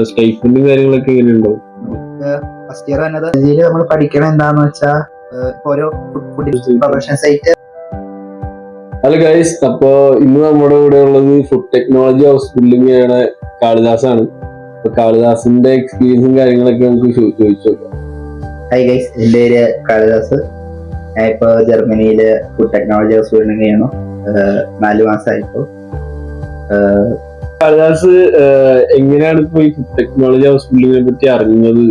സ്റ്റൈഫൻഡും കാര്യങ്ങളൊക്കെ എങ്ങനെയുണ്ടോ? First year തന്നെ നമ്മൾ പഠിക്കണം എന്താന്ന് വെച്ചാൽ ഓരോ പ്രൊഫഷണൽ സൈറ്റ്. ഹലോ ഗൈസ്, അപ്പൊ ഇന്ന് നമ്മുടെ കൂടെ ഉള്ളത് ഫുഡ് ടെക്നോളജി ഹൗസ് ബിൽഡിംഗ് ആണ് കാളിദാസാണ്. അപ്പൊ കാളിദാസിന്റെ എക്സ്പീരിയൻസും കാര്യങ്ങളൊക്കെ നമുക്ക് ചോദിച്ചു നോക്കാം. ഹായ് ഗൈസ്, എൻ്റെ പേര് കാളിദാസ്. ഞാൻ ഇപ്പൊ ജർമ്മനിയില് ഫുഡ് ടെക്നോളജി ഹൗസ് ബിൽഡിംഗ് ചെയ്യണു. 4 മാസമായിപ്പോ. കാളിദാസ് എങ്ങനെയാണ് ഇപ്പൊ ഈ ഫുഡ് ടെക്നോളജി ഹൗസ് ബിൽഡിങ്ങിനെ പറ്റി അറിഞ്ഞത്?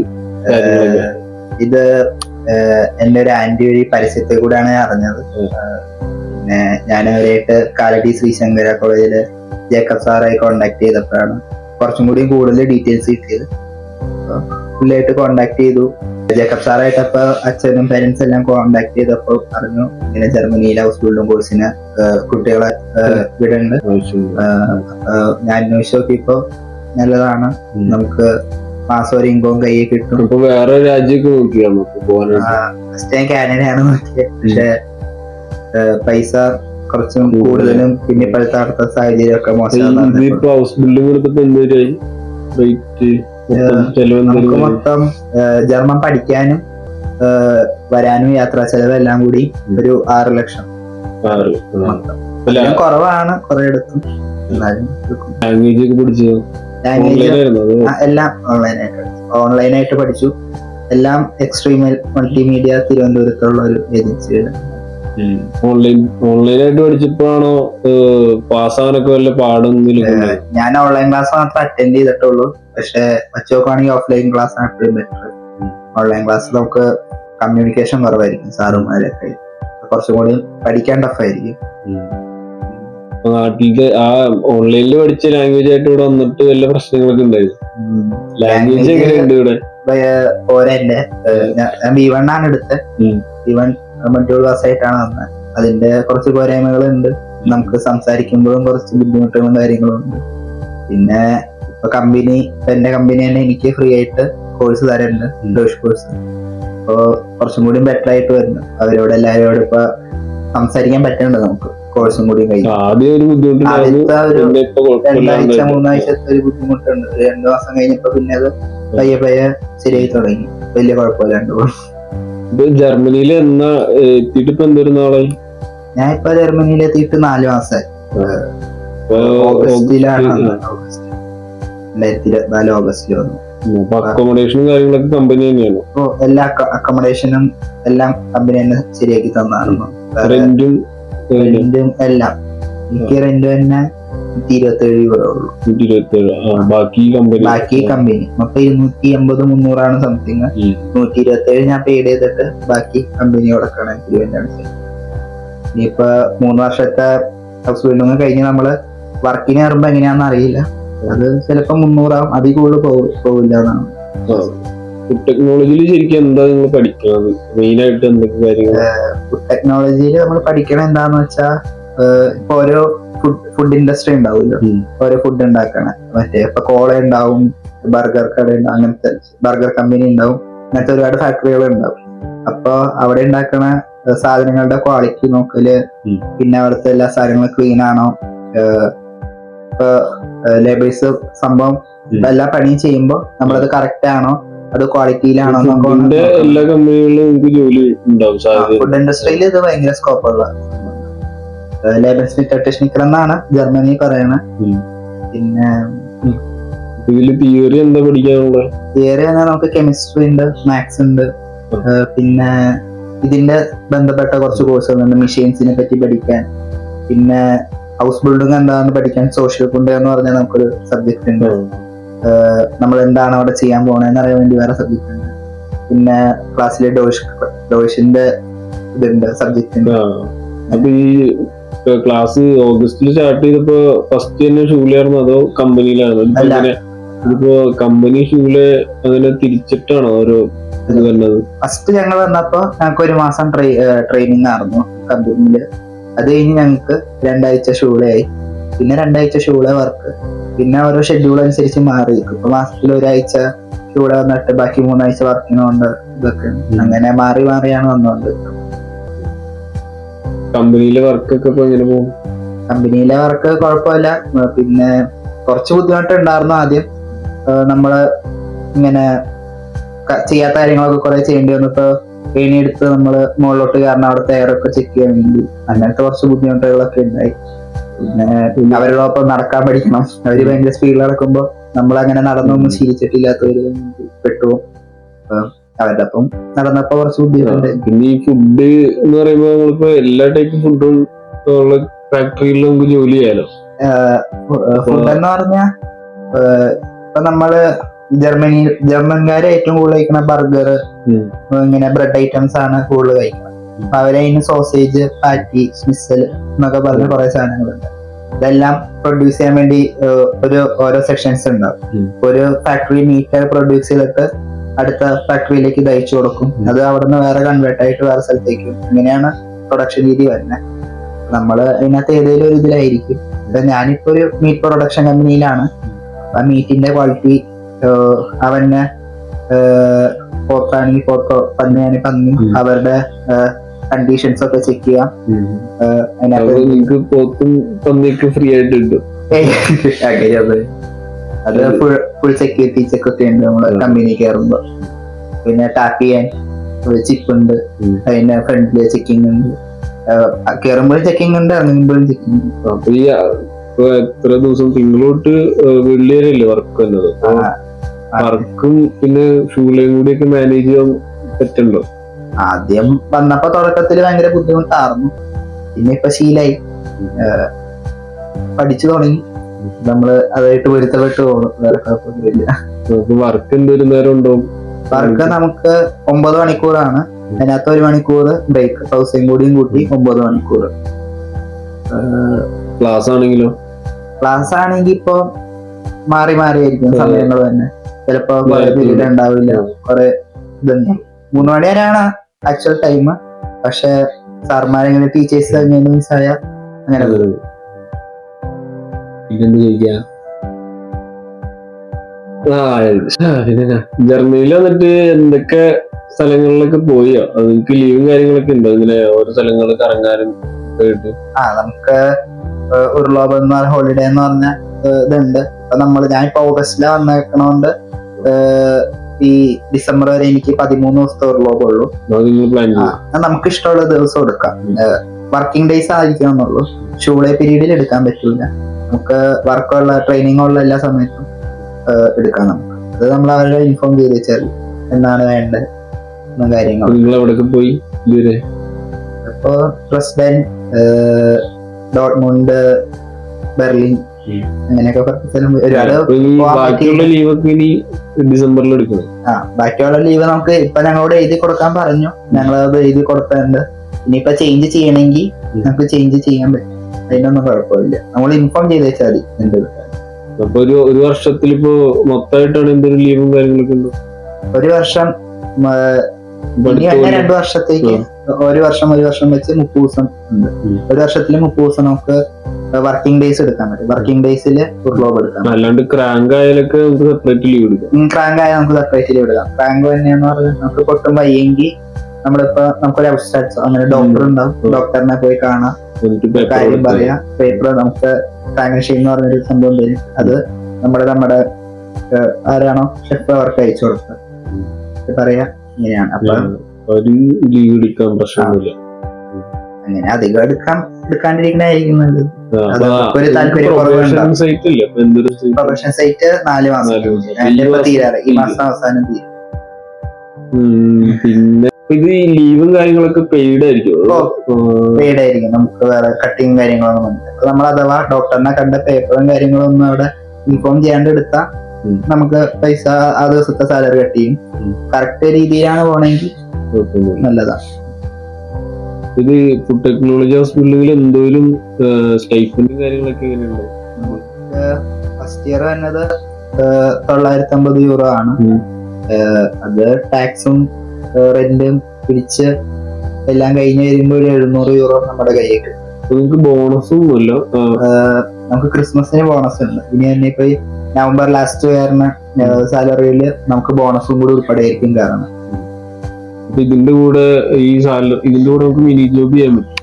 ഇത് എൻ്റെ ഒരു ആന്റി വഴി പരസ്യത്തെ കൂടെയാണ് ഞാൻ അറിഞ്ഞത്. പിന്നെ ഞാൻ അവരായിട്ട് കാലടി ശ്രീശങ്കര കോളേജില് ജേക്കബ് സാറായി കോണ്ടാക്ട് ചെയ്തപ്പോഴാണ് കുറച്ചും കൂടി കൂടുതൽ ഡീറ്റെയിൽസ് കിട്ടിയത്. പുള്ളിയായിട്ട് കോണ്ടാക്ട് ചെയ്തു. ജേക്കബ് സാറായിട്ട് അപ്പൊ അച്ഛനും പേരൻസ് എല്ലാം കോണ്ടാക്ട് ചെയ്തപ്പോ പറഞ്ഞു ഇങ്ങനെ ജർമ്മനിയിലെ ഹൗസ് ബിൽഡിംഗ് കോഴ്സിന് കുട്ടികളെ വിടുന്നുണ്ട്. ഞാൻ അന്വേഷിച്ച് നോക്കിയപ്പോ നല്ലതാണ്, നമുക്ക് മാസം ഒരു ഇൻകം കയ്യിൽ കിട്ടും. വേറെ രാജ്യമൊക്കെ നോക്കിയാണോ? ഫസ്റ്റ് ഞാൻ കാനഡയാണ് നോക്കിയത്. പക്ഷെ പൈസ കുറച്ചും കൂടുതലും പിന്നെ ഇപ്പോഴത്തെ അടുത്ത സാഹചര്യം ഒക്കെ മോശം. നമുക്ക് മൊത്തം ജർമ്മൻ പഠിക്കാനും വരാനും യാത്രാ ചെലവ് എല്ലാം കൂടി ഒരു 6 ലക്ഷം. കുറവാണ് കുറെ എടുത്തും. ലാംഗ്വേജ് എല്ലാം ഓൺലൈനായിട്ട് പഠിച്ചു. എല്ലാം എക്സ്ട്രീം മൾട്ടിമീഡിയ തിരുവനന്തപുരത്തുള്ള ഒരു ഏജൻസിയുടെ. ഓൺലൈനായിട്ട് പഠിച്ചപ്പോഴാണോ പാസ്സാവാനൊക്കെ വല്ല പാടൊന്നും? ഞാൻ ഓൺലൈൻ ക്ലാസ് മാത്രം അറ്റൻഡ് ചെയ്തിട്ടുള്ളൂ. പക്ഷെ വച്ച് നോക്കുകയാണെങ്കിൽ ഓഫ്ലൈൻ ക്ലാസ് ആണ് എപ്പോഴും ബെറ്റർ. ഓൺലൈൻ ക്ലാസ് നമുക്ക് കമ്മ്യൂണിക്കേഷൻ കുറവായിരിക്കും, സാറുമാരൊക്കെ കുറച്ചും കൂടി പഠിക്കാൻ ടഫായിരിക്കും. നാട്ടിലത്തെ ആ ഓൺലൈനിൽ പഠിച്ച ലാംഗ്വേജ് ആയിട്ട് ഇവിടെ വന്നിട്ട് വല്ല പ്രശ്നങ്ങളൊക്കെ ഉണ്ടായിരുന്നു? ലാംഗ്വേജ് എങ്ങനെയുണ്ട് ഇവിടെ? ഓരെന്റെ ഞാൻ B1 ആണ് എടുത്തത്. B1 മറ്റൊരു ക്ലാസ്സായിട്ടാണ് വന്നത്. അതിന്റെ കുറച്ച് പോരായ്മകളുണ്ട്. നമുക്ക് സംസാരിക്കുമ്പോഴും കുറച്ച് ബുദ്ധിമുട്ടുകളും കാര്യങ്ങളും ഉണ്ട്. പിന്നെ ഇപ്പൊ എന്റെ കമ്പനി തന്നെ എനിക്ക് ഫ്രീ ആയിട്ട് കോഴ്സ് തരുന്നുണ്ട്, ഡോഷ് കോഴ്സ്. അപ്പൊ കുറച്ചും കൂടി ബെറ്റർ ആയിട്ട് വരുന്നു. അവരോട് എല്ലാവരോടും ഇപ്പൊ സംസാരിക്കാൻ പറ്റുന്നുണ്ട് നമുക്ക് കോഴ്സും കൂടി കഴിഞ്ഞു. ആദ്യത്തെ ഒരു 2 ആഴ്ച 3 ആഴ്ചത്തെ ഒരു ബുദ്ധിമുട്ടുണ്ട്. 2 മാസം കഴിഞ്ഞപ്പോ പിന്നെ അത് പയ്യെ ശരിയായി തുടങ്ങി. വലിയ കുഴപ്പമില്ലാണ്ട് പോകും. ജർമ്മനിയിൽ എന്നാ എത്തിയിട്ട് ഇപ്പൊ എന്തൊരു നാളായി? ഞാൻ ഇപ്പൊ ജർമ്മനിയിൽ എത്തിയിട്ട് 4 മാസമായി. ഓഗസ്റ്റിലാണ് 2024 ഓഗസ്റ്റിൽ വന്നു. അക്കോമഡേഷനും കാര്യങ്ങളൊക്കെ കമ്പനി തന്നെയാണ്? എല്ലാ അക്കോമഡേഷനും എല്ലാം കമ്പനി തന്നെ ശരിയാക്കി തന്നായിരുന്നു. റെന്റും എല്ലാം. എനിക്ക് റെന്റ് തന്നെ 27 യൂറോ ഉള്ളൂ. ബാക്കി കമ്പനി മൊത്തം 280-300 സംതിങ്. 127 ഞാൻ പെയ്ഡ് ചെയ്തിട്ട് ബാക്കി കമ്പനി കൊടുക്കണം. ഇനിയിപ്പോ 3 വർഷത്തെ ഹൗസ് ബിൽഡിംഗ് കഴിഞ്ഞ് നമ്മള് വർക്കിന് കയറുമ്പോ എങ്ങനെയാണെന്ന് അറിയില്ല. അത് ചിലപ്പോ 300 ആവും, അതിൽ കൂടുതൽ പോവില്ല എന്നാണ്. ഫുഡ് ടെക്നോളജിയിൽ ശരിക്കും എന്താ നിങ്ങൾ പഠിക്കുന്നത്? മെയിൻ ആയിട്ട് എന്തൊക്കെ കാര്യങ്ങൾ? ഫുഡ് ടെക്നോളജിയിൽ നമ്മൾ പഠിക്കണത് എന്താന്ന് വെച്ചാൽ ഇപ്പൊ ഓരോ ഫുഡ് ഇൻഡസ്ട്രി ഉണ്ടാവുമല്ലോ, ഓരോ ഫുഡ് ഉണ്ടാക്കണ. മറ്റേ ഇപ്പൊ കോള ഉണ്ടാവും, ബർഗർ കട ഉണ്ടാവും, അങ്ങനത്തെ ബർഗർ കമ്പനി ഉണ്ടാവും, അങ്ങനത്തെ ഒരുപാട് ഫാക്ടറികൾ ഉണ്ടാവും. അപ്പൊ അവിടെ ഉണ്ടാക്കണ സാധനങ്ങളുടെ ക്വാളിറ്റി നോക്കല്, പിന്നെ അവിടുത്തെ എല്ലാ സാധനങ്ങളും ക്ലീൻ ആണോ, ഇപ്പൊ ലേബേഴ്സ് സംഭവം എല്ലാ പണിയും ചെയ്യുമ്പോ നമ്മളത് കറക്റ്റ് ആണോ, അത് ക്വാളിറ്റിയിലാണോ. എല്ലാ കമ്പനികളിലും ജോലി ഉണ്ടാവും. ഫുഡ് ഇൻഡസ്ട്രിയിൽ ഇത് ഭയങ്കര സ്കോപ്പുള്ള ലേബർ ടെക്നീഷ്യൻ എന്നാണ് ജർമ്മനി പറയണത്. പിന്നെ തിയറി എന്താ പഠിക്കാനുള്ളത്? തിയറി പറഞ്ഞാൽ നമുക്ക് കെമിസ്ട്രി ഉണ്ട്, മാത്സ് ഉണ്ട്, പിന്നെ ഇതിന്റെ ബന്ധപ്പെട്ട കുറച്ച് കോഴ്സുകളുണ്ട്. മെഷീൻസിനെ പറ്റി പഠിക്കാൻ, പിന്നെ ഹൗസ് ബിൽഡിംഗ് എന്താണെന്ന് പഠിക്കാൻ സോഷ്യൽ ഫുഡ് എന്ന് പറഞ്ഞാൽ നമുക്കൊരു സബ്ജക്ട് ഉണ്ട്. നമ്മൾ എന്താണ് അവിടെ ചെയ്യാൻ പോണെന്ന് അറിയാൻ വേണ്ടി വേറെ സബ്ജക്ട് ഉണ്ട്. പിന്നെ ക്ലാസ്സിലെ ഡോഷിന്റെ ഇതുണ്ട്, സബ്ജക്ട് ഉണ്ട്. അപ്പൊ ഈ ക്ലാസ് ഓഗസ്റ്റിൽ സ്റ്റാർട്ട് ചെയ്തപ്പോ ഫസ്റ്റ് തന്നെ ഷൂലായിരുന്നു അതോ കമ്പനിയിലാണോ? ഇതിപ്പോ കമ്പനി ഷൂല് അങ്ങനെ തിരിച്ചിട്ടാണോ ഓരോ ഇത് വരുന്നത്? ഫസ്റ്റ് ഞങ്ങൾ വന്നപ്പോ ഞങ്ങൾക്ക് 1 മാസം ട്രെയിനിങ് ആയിരുന്നു കമ്പനിയില്. അത് കഴിഞ്ഞ് ഞങ്ങൾക്ക് 2 ആഴ്ച ഷൂളായി, പിന്നെ 2 ആഴ്ച ഷൂളെ വർക്ക്, പിന്നെ ഓരോ ഷെഡ്യൂൾ അനുസരിച്ച് മാറി. ഇപ്പൊ മാസത്തിൽ 1 ആഴ്ച ഷൂളെ വന്നിട്ട് ബാക്കി 3 ആഴ്ച വർക്കിനുണ്ട്. ഇതൊക്കെ അങ്ങനെ മാറിയാണ് വന്നുകൊണ്ട്. കമ്പനിയിലെ വർക്കൊക്കെ ഇപ്പൊ എങ്ങനെ പോകും? കമ്പനിയിലെ വർക്ക് കുഴപ്പമില്ല. പിന്നെ കുറച്ച് ബുദ്ധിമുട്ടുണ്ടായിരുന്നു ആദ്യം. നമ്മള് ഇങ്ങനെ ചെയ്യാത്ത കാര്യങ്ങളൊക്കെ കുറെ ചെയ്യേണ്ടി വന്നപ്പോ എടുത്ത് നമ്മള് മുകളിലോട്ട് കാരണം അവിടുത്തെ എയറൊക്കെ ചെക്ക് ചെയ്യാൻ വേണ്ടി അങ്ങനത്തെ കുറച്ച് ബുദ്ധിമുട്ടുകളൊക്കെ ഉണ്ടായി. പിന്നെ അവരോടൊപ്പം നടക്കാൻ പഠിക്കണം. അവര് ഭയങ്കര സ്പീഡിൽ നടക്കുമ്പോ നമ്മളങ്ങനെ നടന്നൊന്നും ശീലിച്ചിട്ടില്ലാത്തവര് പെട്ടു. അവരുടെ ഒപ്പം നടന്നപ്പോ കുറച്ച് ബുദ്ധിമുട്ടുണ്ട്. പിന്നെ ഈ ഫുഡ് എന്ന് പറയുമ്പോ നമ്മളിപ്പോ എല്ലാ ടൈപ്പ് ഫുഡും ഫാക്ടറിയിൽ നമുക്ക് ജോലി ചെയ്യാലോ. ഫുഡ് എന്ന് പറഞ്ഞാ ഇപ്പൊ നമ്മള് ജർമ്മൻകാര് ഏറ്റവും കൂടുതൽ കഴിക്കുന്ന ബർഗർ, ഇങ്ങനെ ബ്രെഡ് ഐറ്റംസ് ആണ് കൂടുതൽ കഴിക്കുന്നത്. അവരതിന് സോസേജ്, പാറ്റി, സ്മിസൽ എന്നൊക്കെ പറഞ്ഞ കുറെ സാധനങ്ങളുണ്ട്. ഇതെല്ലാം പ്രൊഡ്യൂസ് ചെയ്യാൻ വേണ്ടി ഓരോ സെക്ഷൻസ് ഉണ്ടാവും. ഒരു ഫാക്ടറി മീറ്റ് പ്രൊഡ്യൂസ് ചെയ്തിട്ട് അടുത്ത ഫാക്ടറിയിലേക്ക് ഇത് അയച്ചു കൊടുക്കും. അത് അവിടുന്ന് വേറെ കൺവേർട്ട് ആയിട്ട് വേറെ സ്ഥലത്തേക്കും. ഇങ്ങനെയാണ് പ്രൊഡക്ഷൻ രീതി വരുന്നത്. നമ്മള് അതിനകത്ത് ഏതെങ്കിലും ഒരു ഇതിലായിരിക്കും. ഞാനിപ്പോ ഒരു മീറ്റ് പ്രൊഡക്ഷൻ കമ്പനിയിലാണ്. ആ മീറ്റിന്റെ ക്വാളിറ്റി അവന് പോത്താണെങ്കിൽ പോത്തോ, പന്നിയാണെങ്കിൽ പന്നി, അവരുടെ കണ്ടീഷൻസ് ഒക്കെ ചെക്ക് ചെയ്യാം. ഫ്രീ ആയിട്ട് കിട്ടും. അത് ഫുൾ സെക്യൂരിറ്റി ചെക്ക് ഒക്കെ ഉണ്ട് നമ്മള് കമ്പനി കയറുമ്പോ. പിന്നെ ടാപ്പ് ചെയ്യാൻ ചിപ്പ് ഉണ്ട്, അതിന്റെ ഫ്രണ്ടില് ചെക്കിങ് ഉണ്ട്. കയറുമ്പോഴും ചെക്കിങ് ഉണ്ട്, ഇറങ്ങുമ്പോഴും ചെക്കിങ് ഉണ്ട്. അപ്പൊ ഈ എത്ര ദിവസം തിങ്കളോട്ട് വെള്ളി വരെയല്ലേ വർക്ക് വന്നത്? വർക്കും പിന്നെ ഷൂലയും കൂടി ഒക്കെ മാനേജ് ചെയ്യാൻ പറ്റുണ്ടോ? ആദ്യം വന്നപ്പോ തുടക്കത്തിൽ ഭയങ്കര ബുദ്ധിമുട്ടായിരുന്നു. പിന്നെ ഇപ്പൊ ശീലായി, പഠിച്ചു തുടങ്ങി. നമ്മള് അതായിട്ട് പൊരുത്തപ്പെട്ട് പോകും. വേറെ കുഴപ്പമൊന്നുമില്ല. വർക്ക് എന്തൊരു നേരം ഉണ്ടാവും? വർക്ക് നമുക്ക് 9 മണിക്കൂറാണ്. അതിനകത്ത് 1 മണിക്കൂർ ബ്രേക്ക്, ഹൗസിങ് കൂടിയും കൂട്ടി 9 മണിക്കൂർ. ക്ലാസ് ആണെങ്കിലോ? ക്ലാസ് ആണെങ്കിൽ ഇപ്പൊ മാറി മാറിയായിരിക്കും സമയങ്ങൾ തന്നെ. ചിലപ്പോ കുറെ പീരീഡ് ഉണ്ടാവില്ല, കുറെ ഇതുണ്ട്. 3 മണി വരെയാണ് ആക്ച്വൽ ടൈം. പക്ഷെ സാർമാരെങ്ങനെ ടീച്ചേഴ്സ് അങ്ങനെ മിസ്സായ അങ്ങനെ ജർമ്മനിയിൽ വന്നിട്ട് എന്തൊക്കെ സ്ഥലങ്ങളിലൊക്കെ പോയോ? നിങ്ങൾക്ക് ലീവും കാര്യങ്ങളൊക്കെ ഉണ്ടോ ഇങ്ങനെ ഓരോ സ്ഥലങ്ങൾ കറങ്ങാനും? നമുക്ക് ഉരുളോപം എന്ന് പറഞ്ഞ ഹോളിഡേ എന്ന് പറഞ്ഞ ഇതുണ്ട്. അപ്പൊ ഞാനിപ്പോ ഓഗസ്റ്റിലാണ് വന്നേക്കണോണ്ട് ഈ ഡിസംബർ വരെ എനിക്ക് 13 ദിവസത്തെ ഉരുളോപുള്ളൂ. നമുക്ക് ഇഷ്ടമുള്ള ദിവസം എടുക്കാം. വർക്കിംഗ് ഡേയ്സ് ആയിരിക്കണം എന്നുള്ളൂ. ഷൂഡേ പീരീഡിൽ എടുക്കാൻ പറ്റില്ല. നമുക്ക് വർക്കുള്ള ട്രെയിനിങ് ഉള്ള എല്ലാ സമയത്തും എടുക്കാം. നമുക്ക് അത് നമ്മൾ അവരുടെ ഇൻഫോം ചെയ്ത് വെച്ചാൽ എന്നാണ് വേണ്ടത് കാര്യങ്ങൾ. പോയി ഇപ്പോ ഡ്രെസ്ഡൻ, ഡോട്ട്മുണ്ട്, ബെർലിൻ, അങ്ങനെയൊക്കെ ബാക്കിയുള്ള ലീവ് നമുക്ക് ഇപ്പൊ ഞങ്ങളോട് എഴുതി കൊടുക്കാൻ പറഞ്ഞു. ഞങ്ങളത് എഴുതി കൊടുത്തിട്ടുണ്ട്. ഇനിയിപ്പൊ ചേഞ്ച് ചെയ്യണമെങ്കിൽ നമുക്ക് ചേഞ്ച് ചെയ്യാൻ പറ്റും. അതിനൊന്നും കുഴപ്പമില്ല. നമ്മൾ ഇൻഫോം ചെയ്ത് വെച്ചാൽ മതി. അപ്പൊ ഒരു വർഷത്തിൽ ഇപ്പോ മൊത്തമായിട്ടാണ് എന്തൊരു ലീവും കാര്യങ്ങളൊക്കെ ഉണ്ടോ? ഒരു വർഷം 2 വർഷത്തേക്ക് ഒരു വർഷം വെച്ച് 30 ദിവസം ഉണ്ട്. ഒരു വർഷത്തിൽ 30 ദിവസം നമുക്ക് വർക്കിംഗ് ഡേയ്സ് എടുക്കാൻ പറ്റും. വർക്കിംഗ് ഡേയ്സിൽ ഉരുളോപ് എടുക്കാം. അല്ലാണ്ട് ക്രാങ്ക് ആയാലൊക്കെ നമുക്ക് സെപ്പറേറ്റ് ലീവ് എടുക്കാം. ക്രാങ്ക് ആയാൽ നമുക്ക് സെപ്പറേറ്റ് ലീവ് എടുക്കാം. ക്രാങ്ക് തന്നെയെന്ന് പറഞ്ഞാൽ നമുക്ക് പൊട്ടും വയ്യെങ്കിൽ നമ്മളിപ്പോ നമുക്കൊരു അബ്സ്ട്രാക്ട്സോ അങ്ങനെ ഡോക്ടർ ഉണ്ടാവും. ഡോക്ടറിനെ പോയി കാണാം, കാര്യം പറയാം. പേപ്പർ നമുക്ക് സാങ്ഷൻ എന്ന് പറഞ്ഞൊരു സംഭവം തരും. അത് നമ്മുടെ ആരാണോ ഷെഫ് അവർക്ക് അയച്ചു കൊടുക്കുക പറയാ. ഇങ്ങനെയാണ്. അപ്പൊ ലീവ് എടുക്കാൻ പ്രശ്നമില്ല. അങ്ങനെ അധികം എടുക്കാണ്ടിരിക്കണായിരിക്കും നല്ലത്. ഒരു താല്പര്യം പ്രൊഫഷൻ സൈറ്റ് 4 മാസം തീരാറ്. ഈ മാസം അവസാനം തീരും. പിന്നെ ഇത് ഈ ലീവും കാര്യങ്ങളൊക്കെ പെയ്ഡ് ആയിരിക്കും? പെയ്ഡ് ആയിരിക്കും. നമുക്ക് വേറെ കട്ടിങ് കാര്യങ്ങളൊന്നും വന്നില്ല. നമ്മൾ അഥവാ ഡോക്ടറിനെ കണ്ട പേപ്പറും കാര്യങ്ങളും ഒന്നും അവിടെ ഇൻഫോം ചെയ്യാണ്ട് എടുത്താൽ നമുക്ക് പൈസ ആ ദിവസത്തെ സാലറി കട്ട് ചെയ്യും. കറക്റ്റ് രീതിയിലാണ് പോണെങ്കിൽ നല്ലതാണ്. ഇത് ഫുഡ് ടെക്നോളജി ഹോസ്പിറ്റലുകളിൽ എന്തോലും സ്റ്റൈപ്പൻഡും കാര്യങ്ങളൊക്കെ എങ്ങനെയുണ്ടോ? ഫസ്റ്റ് ഇയർ വന്നത് 950 യൂറോ ആണ്. അത് ടാക്സും റെന്റും പിടിച്ച് എല്ലാം കഴിഞ്ഞ് വരുമ്പോൾ 700 യൂറോ നമ്മുടെ കയ്യിൽ കിട്ടും. നിങ്ങൾക്ക് ബോണസും ഇല്ല? നമുക്ക് ക്രിസ്മസിന് ബോണസ് ഉണ്ട്. ഇനി തന്നെ ഇപ്പൊ നവംബർ ലാസ്റ്റ് വരുന്ന സാലറിയിൽ നമുക്ക് ബോണസും കൂടി ഉൾപ്പെടെ ആയിരിക്കും കാരണം. ഇതിന്റെ കൂടെ നമുക്ക് മിനി ജോബ് ചെയ്യാൻ പറ്റും.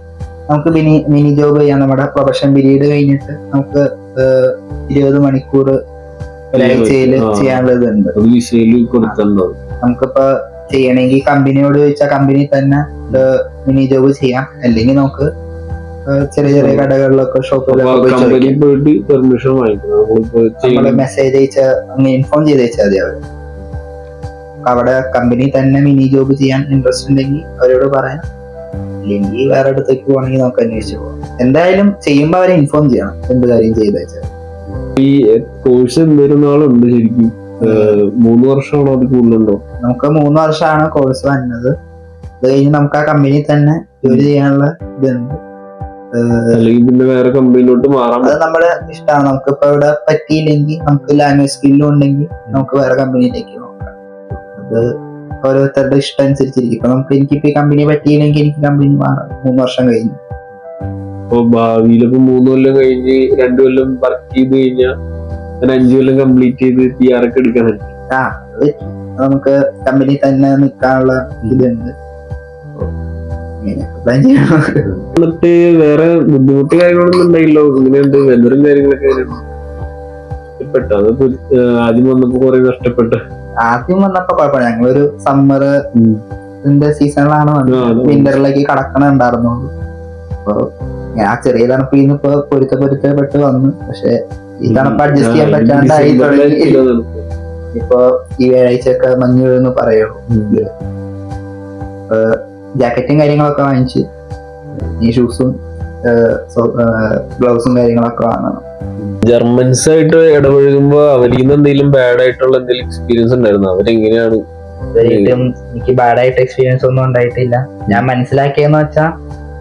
നമുക്ക് മിനി ജോബ് ചെയ്യാം. നമ്മുടെ പ്രൊഫഷൻ പീരീഡ് കഴിഞ്ഞിട്ട് നമുക്ക് 20 മണിക്കൂർ ഒരാഴ്ചയിൽ ചെയ്യാനുള്ളതുണ്ട്. നമുക്കിപ്പോ ചെയ്യണമെങ്കിൽ കമ്പനിയോട് ചോദിച്ചാൽ കമ്പനി തന്നെ മിനി ജോബ് ചെയ്യാം, അല്ലെങ്കിൽ നമുക്ക് ചെറിയ ചെറിയ കടകളിലൊക്കെ ഷോപ്പിലൊക്കെ നമ്മള് മെസ്സേജ് അയച്ച അങ്ങനെ ഇൻഫോം ചെയ്ത് വെച്ചാൽ മതി. അവര് അവിടെ കമ്പനി തന്നെ മിനി ജോബ് ചെയ്യാൻ ഇൻട്രസ്റ്റ് ഉണ്ടെങ്കിൽ അവരോട് പറയാം, അല്ലെങ്കിൽ വേറെ അടുത്തേക്ക് പോകണമെങ്കിൽ നമുക്ക് അന്വേഷിച്ച് പോകാം. എന്തായാലും ചെയ്യുമ്പോ അവരെ ഇൻഫോം ചെയ്യണം എന്ത് കാര്യം ചെയ്ത് വെച്ചാൽ. ഈ കോഴ്സ് എന്തോരം നാളുണ്ട് ശരിക്കും? 3 വർഷമാണോ അത് കൂടുതലുണ്ടോ? നമുക്ക് 3 വർഷമാണ് കോഴ്സ് വന്നത്. അത് കഴിഞ്ഞ് നമുക്ക് ആ കമ്പനി തന്നെ ജോലി ചെയ്യാനുള്ള ഇതുണ്ട്. അല്ലെങ്കിൽ പിന്നെ വേറെ കമ്പനിയിലോട്ട് മാറാം. അത് നമ്മുടെ ഇഷ്ടമാണ്. നമുക്കിപ്പോ ഇവിടെ പറ്റിയില്ലെങ്കിൽ നമുക്ക് ലാംഗ്വേജ് സ്കില്ലും ഉണ്ടെങ്കിൽ നമുക്ക് വേറെ കമ്പനിയിലേക്ക് നോക്കാം. അത് ഓരോരുത്തരുടെ ഇഷ്ടം അനുസരിച്ചിരിക്കും. ഇപ്പൊ എനിക്കിപ്പോ ഈ കമ്പനി പറ്റിയില്ലെങ്കിൽ എനിക്ക് കമ്പനി മാറാം 3 വർഷം കഴിഞ്ഞ്. അപ്പൊ ഭാവിയിലിപ്പോ 3 കൊല്ലം കഴിഞ്ഞ് 2 കൊല്ലം വർക്ക് ചെയ്ത് കഴിഞ്ഞാൽ 5 കൊല്ലം കംപ്ലീറ്റ് ചെയ്ത് PR ഒക്കെ എടുക്കാൻ പറ്റും. നമുക്ക് കമ്പനി തന്നെ നിൽക്കാനുള്ള ഇതുണ്ട്. എന്നിട്ട് വേറെ ബുദ്ധിമുട്ട് കാര്യങ്ങളൊന്നും ഉണ്ടായില്ലോ? ഇങ്ങനെയുണ്ട് വെതറും കാര്യങ്ങളൊക്കെ ഇഷ്ടപ്പെട്ടു? അതൊക്കെ ആദ്യം വന്നപ്പോ കുറെ കഷ്ടപ്പെട്ടു. ആദ്യം വന്നപ്പോ കുഴപ്പമില്ല. ഞങ്ങളൊരു സമ്മറിന്റെ സീസണിലാണ് വന്നത്. വിന്ററിലേക്ക് കടക്കണുണ്ടായിരുന്നുള്ളൂ. അപ്പൊ ഞാൻ ചെറിയ തണുപ്പിൽ നിന്ന് ഇപ്പൊ പൊരുത്തപ്പെട്ട് വന്നു. പക്ഷെ ഈ തണുപ്പ് അഡ്ജസ്റ്റ് ചെയ്യാൻ പറ്റാണ്ടായി തുടങ്ങി. ഇപ്പൊ ഈ വ്യാഴാഴ്ചയൊക്കെ മഞ്ഞ് വീഴുന്നു പറയുള്ളൂ. ജാക്കറ്റും കാര്യങ്ങളൊക്കെ വാങ്ങിച്ച് ഈ ഷൂസും ഗ്ലൗസും കാര്യങ്ങളൊക്കെ വാങ്ങണം. ജർമ്മൻസ് ആയിട്ട് ഇടപഴകുമ്പോ അവരിൽ നിന്ന് എന്തെങ്കിലും ബാഡ് ആയിട്ടുള്ള എന്തെങ്കിലും എക്സ്പീരിയൻസ് ഉണ്ടായിരുന്നു? അവരെങ്ങനെയാണ്? എനിക്ക് ബാഡായിട്ട് എക്സ്പീരിയൻസ് ഒന്നും ഉണ്ടായിട്ടില്ല. ഞാൻ മനസ്സിലാക്കിയെന്ന് വെച്ചാൽ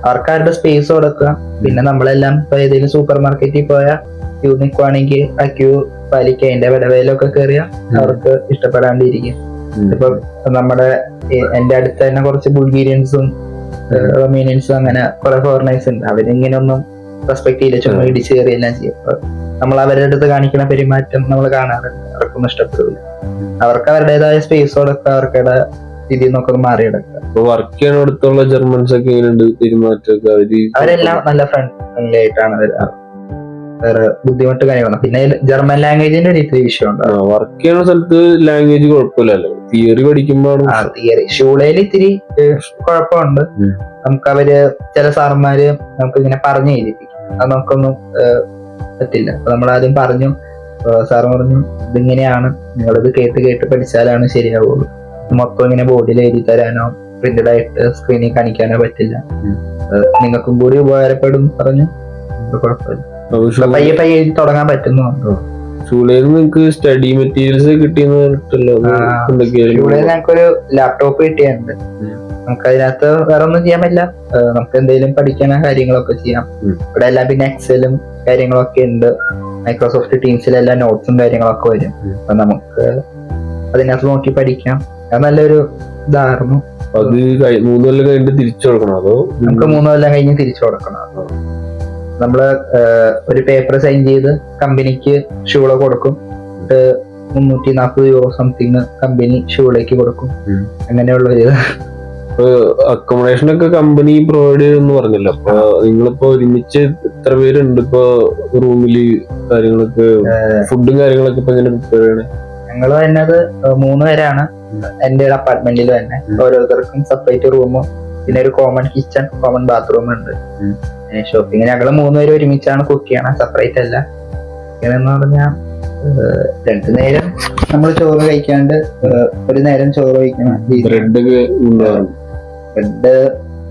അവർക്ക് അവരുടെ സ്പേസ് കൊടുക്കുക. പിന്നെ നമ്മളെല്ലാം ഇപ്പൊ ഏതെങ്കിലും സൂപ്പർ മാർക്കറ്റിൽ പോയാൽ ക്യൂ നിൽക്കുവാണെങ്കിൽ ആ ക്യൂ പാലിക്കുക. അതിന്റെ വിടവേലൊക്കെ കയറിയ അവർക്ക് ഇഷ്ടപ്പെടാണ്ടിരിക്കും. ഇപ്പൊ നമ്മുടെ എന്റെ അടുത്ത് തന്നെ കുറച്ച് ബുൾഗേറിയൻസും റൊമേനിയൻസും അങ്ങനെ കുറെ ഫോറിനേഴ്സ് ഉണ്ട്. അവരിങ്ങനെ ഒന്നും റെസ്പെക്ട് ചെയ്യില്ല, ചുമ്മാ ഇടിച്ച് കയറിയെല്ലാം ചെയ്യും. അപ്പൊ നമ്മൾ അവരുടെ അടുത്ത് കാണിക്കുന്ന പെരുമാറ്റം നമ്മൾ കാണാറുണ്ട്. അവർക്കൊന്നും ഇഷ്ടപ്പെടില്ല. അവർക്ക് അവരുടേതായ സ്പേസ് കൊടുക്കുക, അവർക്കുടെ രീതിയിൽ നിന്നൊക്കെ മാറിയെടുക്കുക. വർക്ക് ചെയ്യാൻ അടുത്തുള്ള ജർമ്മൻസ് ഒക്കെ എങ്ങനെയുണ്ട് പെരുമാറ്റമൊക്കെ? അവരെല്ലാം നല്ല ഫ്രണ്ട്ലി ആയിട്ടാണ് വരാറ്. വേറെ ബുദ്ധിമുട്ട് കാര്യങ്ങളാണ്. പിന്നെ ജർമ്മൻ ലാംഗ്വേജിന്റെ ഒരു ഇത്തിരി വിഷയമുണ്ട്. വർക്ക് ചെയ്യുന്ന സ്ഥലത്ത് ലാംഗ്വേജ് കുഴപ്പമില്ലല്ലോ. തിയറി പഠിക്കുമ്പോൾ തിയറി ഷൂളയിൽ ഇത്തിരി കുഴപ്പമുണ്ട്. നമുക്ക് അവര് ചില സാറന്മാര് നമുക്ക് ഇങ്ങനെ പറഞ്ഞു എഴുതിപ്പിക്കും. അത് നമുക്കൊന്നും പറ്റില്ല. അപ്പൊ നമ്മളാദ്യം പറഞ്ഞു, സാറ് പറഞ്ഞു ഇതിങ്ങനെയാണ്, നിങ്ങളിത് കേട്ട് പഠിച്ചാലാണ് ശരിയാവുള്ളൂ. മൊത്തം ഇങ്ങനെ ബോർഡിൽ എഴുതി തരാനോ പ്രിന്റഡ് ആയിട്ട് സ്ക്രീനിൽ കാണിക്കാനോ പറ്റില്ല. നിങ്ങൾക്കും കൂടി ഉപകാരപ്പെടും പറഞ്ഞു. കുഴപ്പമില്ല, പയ്യെ എഴുതി തുടങ്ങാൻ പറ്റുന്നുണ്ടോ? സ്കൂളിൽ നിങ്ങൾക്ക് സ്റ്റഡി മെറ്റീരിയൽസ് കിട്ടിയെന്ന് പറഞ്ഞിട്ടല്ലോ? സ്കൂളിൽ ഞങ്ങൾക്കൊരു ലാപ്ടോപ്പ് കിട്ടിയുണ്ട്. നമുക്ക് അതിനകത്ത് വേറെ ഒന്നും ചെയ്യാൻ പറ്റില്ല. നമുക്ക് എന്തെങ്കിലും പഠിക്കുന്ന കാര്യങ്ങളൊക്കെ ചെയ്യാം. ഇവിടെ എല്ലാം പിന്നെ എക്സലും കാര്യങ്ങളൊക്കെ ഉണ്ട്. മൈക്രോസോഫ്റ്റ് ടീംസിലെല്ലാം നോട്ട്സും കാര്യങ്ങളൊക്കെ വരും. അപ്പൊ നമുക്ക് അതിനകത്ത് നോക്കി പഠിക്കാം. അത് നല്ലൊരു ഇതായിരുന്നു. അത് 3 കൊല്ലം കഴിഞ്ഞിട്ട് തിരിച്ചു കൊടുക്കണോ അതോ? നമുക്ക് 3 കൊല്ലം കഴിഞ്ഞ് തിരിച്ചു കൊടുക്കണം. നമ്മള് ഒരു പേപ്പർ സൈൻ ചെയ്ത് കമ്പനിക്ക് ഷൂള കൊടുക്കും. 340 യൂറോ സംതിങ് കമ്പനി ഷൂളേക്ക് കൊടുക്കും. അങ്ങനെയുള്ള ഒരു അക്കോമഡേഷൻ ഒക്കെ കമ്പനി പ്രൊവൈഡ് ചെയ്യുമെന്ന് പറഞ്ഞല്ലോ. അപ്പൊ നിങ്ങളിപ്പോ ഒരുമിച്ച് എത്ര പേരുണ്ട് ഇപ്പൊ റൂമില്? കാര്യങ്ങളൊക്കെ ഫുഡും കാര്യങ്ങളൊക്കെ ഇപ്പൊ എങ്ങനെ പ്രിപ്പയർ ചെയ്യണേ? ഞങ്ങള് വരുന്നത് 3 പേരാണ്. എന്റെ അപ്പാർട്ട്മെന്റിൽ തന്നെ ഓരോരുത്തർക്കും സെപ്പറേറ്റ് റൂമും പിന്നെ ഒരു കോമൺ കിച്ചൺ, കോമൺ ബാത്റൂം ഉണ്ട്. ഷോപ്പിംഗ് ഞങ്ങള് 3 പേര് ഒരുമിച്ചാണ് കുക്ക് ചെയ്യണം, സെപ്പറേറ്റ് അല്ല. എന്ന് പറഞ്ഞാൽ 2 നേരം നമ്മൾ ചോറ് കഴിക്കാണ്ട് 1 നേരം ചോറ് കഴിക്കണം. ബ്രെഡ്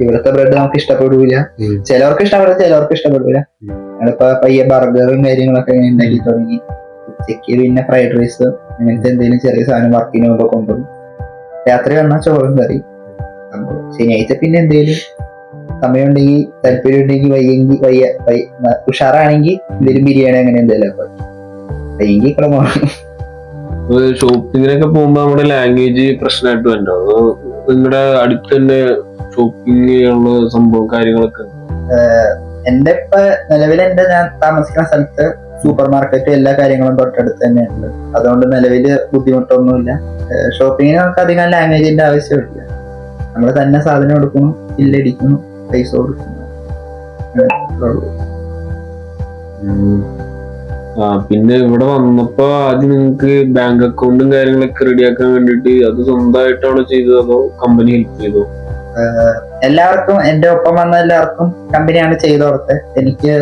ഇവിടുത്തെ ബ്രെഡ് നമുക്ക് ഇഷ്ടപ്പെടില്ല. ചിലവർക്ക് ഇഷ്ടപ്പെടും, ചിലവർക്ക് ഇഷ്ടപ്പെടില്ല. ഞങ്ങളിപ്പോ പയ്യെ ബർഗറും കാര്യങ്ങളൊക്കെ ഇങ്ങനെ ഉണ്ടാക്കി തുടങ്ങി. ഉച്ചയ്ക്ക് പിന്നെ ഫ്രൈഡ് റൈസ് അങ്ങനത്തെ എന്തെങ്കിലും ചെറിയ സാധനം വർക്കിന് മുമ്പ് കൊണ്ടുപോകും. രാത്രി വന്നാൽ ചോറും കറി. ശനിയാഴ്ച പിന്നെ എന്തെങ്കിലും സമയം ഉണ്ടെങ്കിൽ, താല്പര്യം ഉണ്ടെങ്കിൽ, ഉഷാറാണെങ്കിൽ എന്തെങ്കിലും ബിരിയാണി അങ്ങനെ എന്തെങ്കിലും വയ്യെങ്കിൽ ഇവിടെ പോകണം. ഷോപ്പിങ്ങിനൊക്കെ പോകുമ്പോ നമ്മുടെ ലാംഗ്വേജ് പ്രശ്നമായിട്ട് വരണ്ടോ? അതോ നിങ്ങളുടെ അടുത്ത് തന്നെ ഷോപ്പിംഗ് ചെയ്യാനുള്ള സംഭവം കാര്യങ്ങളൊക്കെ? എന്റെ ഇപ്പൊ നിലവിൽ ഞാൻ താമസിക്കുന്ന സ്ഥലത്ത് സൂപ്പർ മാർക്കറ്റ് എല്ലാ കാര്യങ്ങളും തൊട്ടടുത്ത് തന്നെ ഉണ്ട്. അതുകൊണ്ട് നിലവില് ബുദ്ധിമുട്ടൊന്നുമില്ല. ഷോപ്പിങ്ങിന് നമുക്ക് അധികം ലാംഗ്വേജിന്റെ ആവശ്യമില്ല. നമ്മൾ തന്നെ സാധനം എടുക്കുന്നു, ബില്ലടിക്കുന്നു, പൈസ കൊടുക്കുന്നു. പിന്നെ ഇവിടെ വന്നപ്പോ ആദ്യം നിങ്ങൾക്ക് ബാങ്ക് അക്കൗണ്ടും കാര്യങ്ങളൊക്കെ റെഡിയാക്കാൻ വേണ്ടിട്ട് അത് സ്വന്തമായിട്ടാണോ ചെയ്തത് അതോ കമ്പനി ഹെൽപ്പ് ചെയ്തോ? എല്ലാവർക്കും എന്റെ ഒപ്പം വന്ന എല്ലാവർക്കും കമ്പനിയാണ് ചെയ്തു കൊടുത്തത്. എനിക്ക്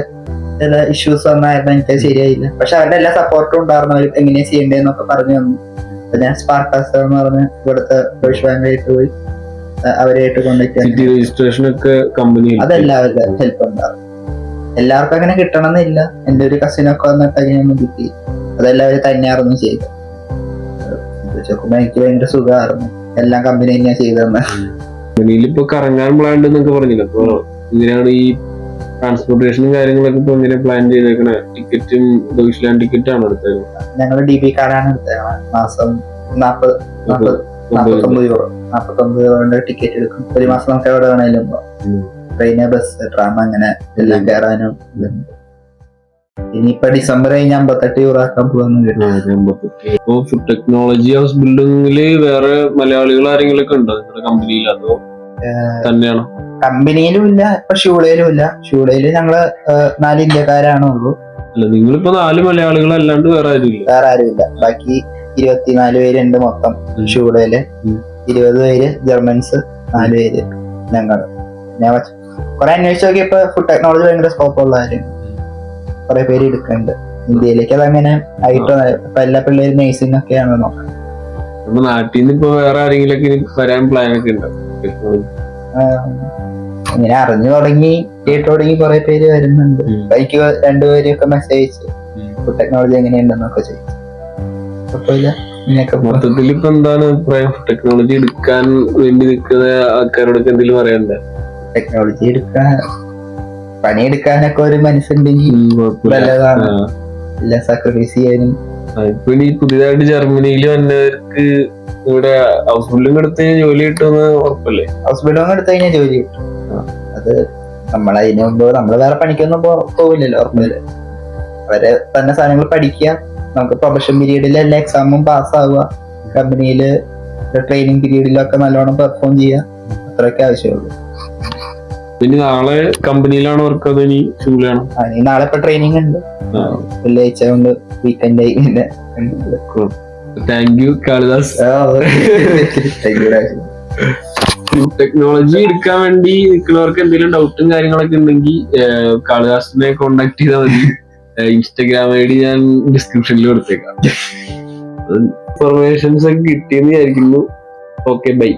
ചില ഇഷ്യൂസ് വന്നായിരുന്നു, എനിക്ക് ശരിയായില്ല. പക്ഷെ അവരുടെ എല്ലാ സപ്പോർട്ടും ഉണ്ടായിരുന്നു. അവർ എങ്ങനെയാ ചെയ്യേണ്ടതെന്നൊക്കെ പറഞ്ഞു തന്നു. അപ്പൊ ഞാൻ സ്പാർക്കാസ് എന്ന് പറഞ്ഞ് ഇവിടുത്തെ ഡോഷ് ബാങ്കായിട്ട് പോയി അവരായിട്ട് കോണ്ടാക്ട് രജിസ്ട്രേഷൻ ഒക്കെ കമ്പനി അതെല്ലാവരുടെ ഹെൽപ്പ് ഉണ്ടാവും. എല്ലാവർക്കും അങ്ങനെ കിട്ടണമെന്നില്ല. എന്റെ ഒരു കസിനൊക്കെ വന്നിട്ട് അങ്ങനെയൊന്നും കിട്ടി. അതെല്ലാവരും തന്നെയായിരുന്നു ചെയ്തത്. ചോദിക്കുമ്പോ എനിക്ക് ഭയങ്കര സുഖമായിരുന്നു. എല്ലാം കമ്പനി തന്നെയാ ചെയ്തതെന്ന്. കമ്പനിയിൽ ഇപ്പൊ കറങ്ങാൻ പ്ലാൻ ഉണ്ടെന്നൊക്കെ പറഞ്ഞില്ല. അപ്പൊ ഇങ്ങനെയാണ് ഈ ട്രാൻസ്പോർട്ടേഷനും കാര്യങ്ങളൊക്കെ ഇപ്പൊ എങ്ങനെ പ്ലാൻ ചെയ്തേക്കണേ? ടിക്കറ്റും ഡോയ്ച്ച്ലാൻഡ് ടിക്കറ്റ് ആണ് എടുത്തത്? ഞങ്ങൾ DB കാർഡാണ് എടുത്തത്. മാസം 49 യൂറോന്റെ ടിക്കറ്റ് എടുക്കും. ഒരു മാസം നമുക്ക് എവിടെ വേണേലും ട്രെയിന്, ബസ്, ട്രാം അങ്ങനെ എല്ലാം കയറാനും. ഇനിയിപ്പോ ഡിസംബർ കഴിഞ്ഞ് 58 യൂറോ ആക്കാൻ പോകുന്നു. ഇപ്പൊ ഫുഡ് ടെക്നോളജി ഹൗസ് ബിൽഡിംഗില് വേറെ മലയാളികൾ ആരെങ്കിലും ഒക്കെ ഉണ്ടോ നിങ്ങളുടെ കമ്പനിയിൽ? അതോ തന്നെയാണോ? കമ്പനിയിലും ഇല്ല, ഇപ്പൊ ഷൂളയിലും ഇല്ല. ഷൂളയില് ഞങ്ങള് 4 ഇന്ത്യക്കാരാണ് ഉള്ളൂ. അല്ല, നിങ്ങളിപ്പോ 4 മലയാളികൾ അല്ലാണ്ട് വേറെ ആരുമില്ല. ബാക്കി 24 പേരുണ്ട് മൊത്തം ഷൂളയില്. 20 പേര് ജർമ്മൻസ്, 4 പേര് ഞങ്ങള്. ഞാൻ കുറെ അന്വേഷിച്ച് നോക്കിയപ്പോ ഫുഡ് ടെക്നോളജി ഭയങ്കര സ്കോപ്പ് ഉള്ള കാര്യം. കുറെ പേര് എടുക്കുന്നുണ്ട് ഇന്ത്യയിലേക്ക്. അതങ്ങനെ ആയിട്ട് ഇപ്പൊ എല്ലാ പിള്ളേരും നേഴ്സിംഗ് ഒക്കെയാണ് നോക്കുന്നത്. അപ്പൊ നാട്ടിൽ നിന്ന് ഇപ്പൊ വേറെ ആരെങ്കിലും വരാൻ പ്ലാൻ ഒക്കെ ഉണ്ടോ? ഇങ്ങനെ അറിഞ്ഞു തുടങ്ങി കേട്ടു തുടങ്ങി കുറെ പേര് വരുന്നുണ്ട്. എനിക്ക് 2 പേരൊക്കെ മെസ്സേജ് അയച്ചു ഫുഡ് ടെക്നോളജി എങ്ങനെയുണ്ടെന്നൊക്കെ ചോദിച്ചു. മൊത്തത്തിൽ ഇപ്പൊ എന്താണ് അഭിപ്രായം? ടെക്നോളജി എടുക്കാൻ വേണ്ടി നിൽക്കുന്ന ആൾക്കാരോടൊക്കെ എന്തെങ്കിലും പറയണ്ടേ? ടെക്നോളജി പണിയെടുക്കാനൊക്കെ ഒരു മനസ്സുണ്ടെങ്കിൽ നല്ലതാണ്. എല്ലാം സാക്രിഫൈസ് ചെയ്യാനും. ഇപ്പൊ ഇനി പുതിയതായിട്ട് ജർമ്മനിയിൽ വന്നവർക്ക് ഇവിടെ ഹൗസ് ബിൽഡിംഗ് എടുത്ത് കഴിഞ്ഞാൽ ജോലി കിട്ടുമെന്ന് ഉറപ്പല്ലേ? ഹൗസ് ബിൽഡിംഗ് എടുത്തു കഴിഞ്ഞാൽ ജോലി കിട്ടും. അത് നമ്മളതിന് മുമ്പ് നമ്മള് വേറെ പണിക്കൊന്നും പോവില്ലല്ലോ. ഉറപ്പില്ല. അവരെ തന്നെ സാധനങ്ങൾ പഠിക്കുക. നമുക്ക് പ്രൊഫഷൻ പീരീഡിൽ എല്ലാ എക്സാമും പാസ്സാവുക. കമ്പനിയില് ട്രെയിനിങ് പീരീഡിലൊക്കെ നല്ലോണം പെർഫോം ചെയ്യുക. അത്രയൊക്കെ ആവശ്യമുള്ളൂ. പിന്നെ നാളെ കമ്പനിയിലാണ് വർക്ക്? അതോ ഇനി ഷൂലാണ്? നാളെ ഇപ്പൊ ട്രെയിനിങ് ഉണ്ട്. വെള്ളിയാഴ്ച കൊണ്ട് വീക്കെൻഡ് ആയി. Thank you Kalidas. ടെക്നോളജി എടുക്കാൻ വേണ്ടി നിൽക്കുന്നവർക്ക് എന്തെങ്കിലും ഡൗട്ടും കാര്യങ്ങളൊക്കെ ഉണ്ടെങ്കിൽ കാളിദാസിനെ കോണ്ടാക്ട് ചെയ്താൽ മതി. ഇൻസ്റ്റാഗ്രാം ID ഞാൻ ഡിസ്ക്രിപ്ഷനിൽ കൊടുത്തേക്കാം. ഇൻഫർമേഷൻസ് ഒക്കെ കിട്ടിയെന്ന് വിചാരിക്കുന്നു. Okay, by.